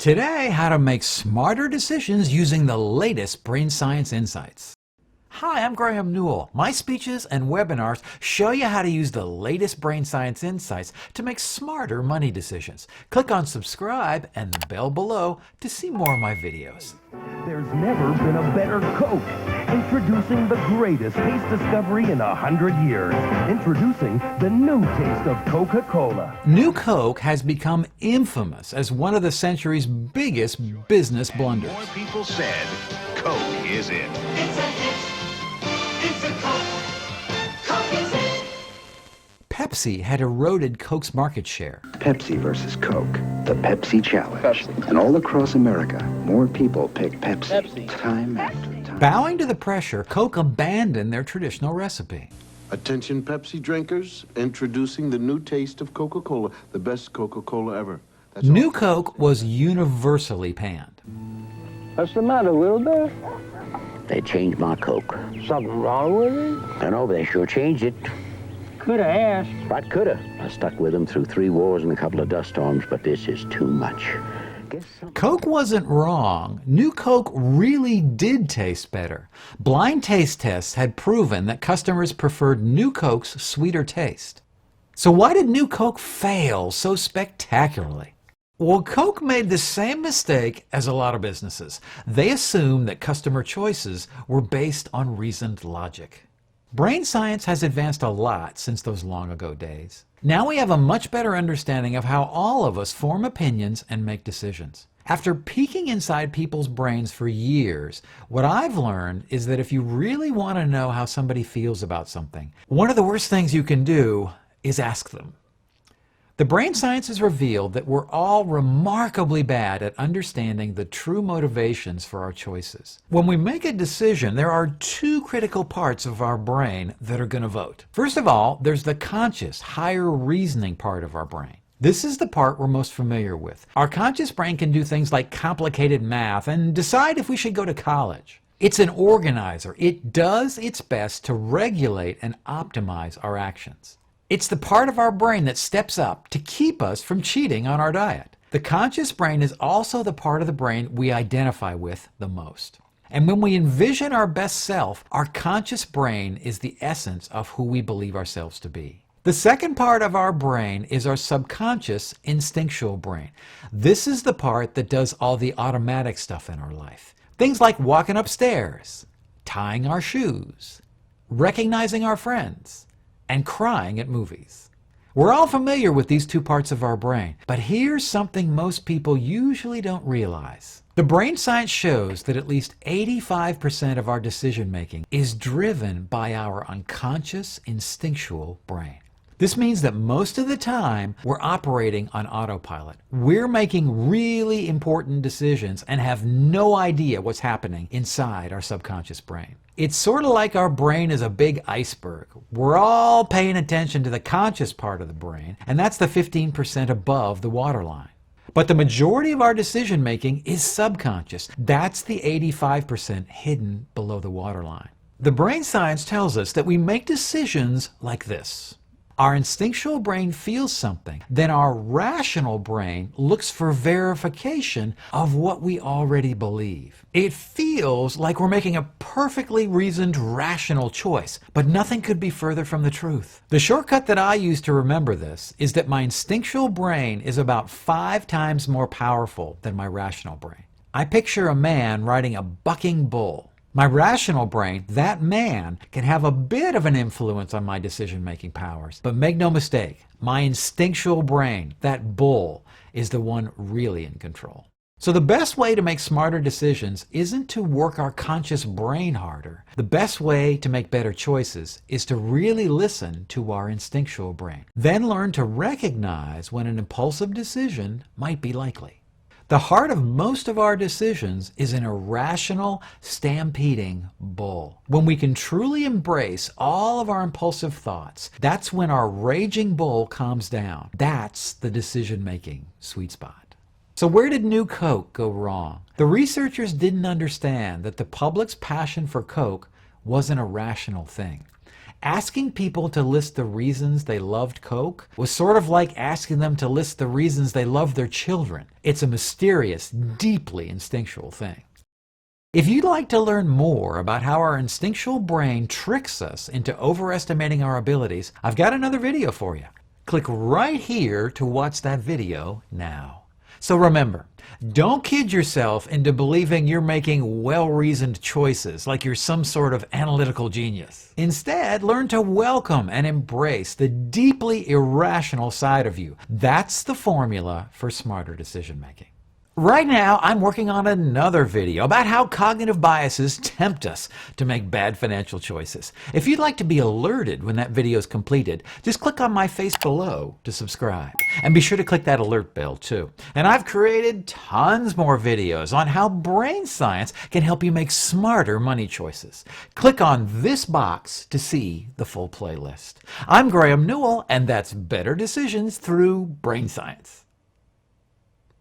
Today, how to make smarter decisions using the latest brain science insights. Hi, I'm Graeme Newell. My speeches and webinars show you how to use the latest brain science insights to make smarter money decisions. Click on subscribe and the bell below to see more of my videos. There's never been a better Coke. Introducing the greatest taste discovery in 100 years. Introducing the new taste of Coca-Cola. New Coke has become infamous as one of the century's biggest business blunders. More people said, Coke is it. It's a hit. It's a Coke. Coke is it. Pepsi had eroded Coke's market share. Pepsi versus Coke, the Pepsi Challenge. And all across America, more people pick Pepsi. Time after time. Bowing to the pressure, Coke abandoned their traditional recipe. Attention Pepsi drinkers, introducing the new taste of Coca-Cola, the best Coca-Cola ever. That's New all. Coke was universally panned. What's the matter, Wilbur? They changed my Coke. Something wrong with it? I know, but they sure changed it. Could have asked. Right, coulda. I stuck with them through 3 wars and a couple of dust storms, but this is too much. Coke wasn't wrong. New Coke really did taste better. Blind taste tests had proven that customers preferred New Coke's sweeter taste. So why did New Coke fail so spectacularly? Well, Coke made the same mistake as a lot of businesses. They assumed that customer choices were based on reasoned logic. Brain science has advanced a lot since those long ago days. Now we have a much better understanding of how all of us form opinions and make decisions. After peeking inside people's brains for years, what I've learned is that if you really want to know how somebody feels about something, one of the worst things you can do is ask them. The brain science has revealed that we're all remarkably bad at understanding the true motivations for our choices. When we make a decision, there are 2 critical parts of our brain that are going to vote. First of all, there's the conscious, higher reasoning part of our brain. This is the part we're most familiar with. Our conscious brain can do things like complicated math and decide if we should go to college. It's an organizer. It does its best to regulate and optimize our actions. It's the part of our brain that steps up to keep us from cheating on our diet. The conscious brain is also the part of the brain we identify with the most. And when we envision our best self, our conscious brain is the essence of who we believe ourselves to be. The second part of our brain is our subconscious instinctual brain. This is the part that does all the automatic stuff in our life. Things like walking upstairs, tying our shoes, recognizing our friends, and crying at movies. We're all familiar with these 2 parts of our brain, but here's something most people usually don't realize. The brain science shows that at least 85% of our decision making is driven by our unconscious instinctual brain. This means that most of the time we're operating on autopilot. We're making really important decisions and have no idea what's happening inside our subconscious brain. It's sort of like our brain is a big iceberg. We're all paying attention to the conscious part of the brain, and that's the 15% above the waterline. But the majority of our decision making is subconscious. That's the 85% hidden below the waterline. The brain science tells us that we make decisions like this. Our instinctual brain feels something, then our rational brain looks for verification of what we already believe. It feels like we're making a perfectly reasoned, rational choice, but nothing could be further from the truth. The shortcut that I use to remember this is that my instinctual brain is about 5 times more powerful than my rational brain. I picture a man riding a bucking bull. My rational brain, that man, can have a bit of an influence on my decision-making powers. But make no mistake, my instinctual brain, that bull, is the one really in control. So the best way to make smarter decisions isn't to work our conscious brain harder. The best way to make better choices is to really listen to our instinctual brain. Then learn to recognize when an impulsive decision might be likely. The heart of most of our decisions is an irrational, stampeding bull. When we can truly embrace all of our impulsive thoughts, that's when our raging bull calms down. That's the decision-making sweet spot. So where did New Coke go wrong? The researchers didn't understand that the public's passion for Coke wasn't a rational thing. Asking people to list the reasons they loved Coke was sort of like asking them to list the reasons they loved their children. It's a mysterious, deeply instinctual thing. If you'd like to learn more about how our instinctual brain tricks us into overestimating our abilities, I've got another video for you. Click right here to watch that video now. So remember, don't kid yourself into believing you're making well-reasoned choices like you're some sort of analytical genius. Instead, learn to welcome and embrace the deeply irrational side of you. That's the formula for smarter decision making. Right now, I'm working on another video about how cognitive biases tempt us to make bad financial choices. If you'd like to be alerted when that video is completed, just click on my face below to subscribe. And be sure to click that alert bell too. And I've created tons more videos on how brain science can help you make smarter money choices. Click on this box to see the full playlist. I'm Graeme Newell, and that's Better Decisions Through Brain Science.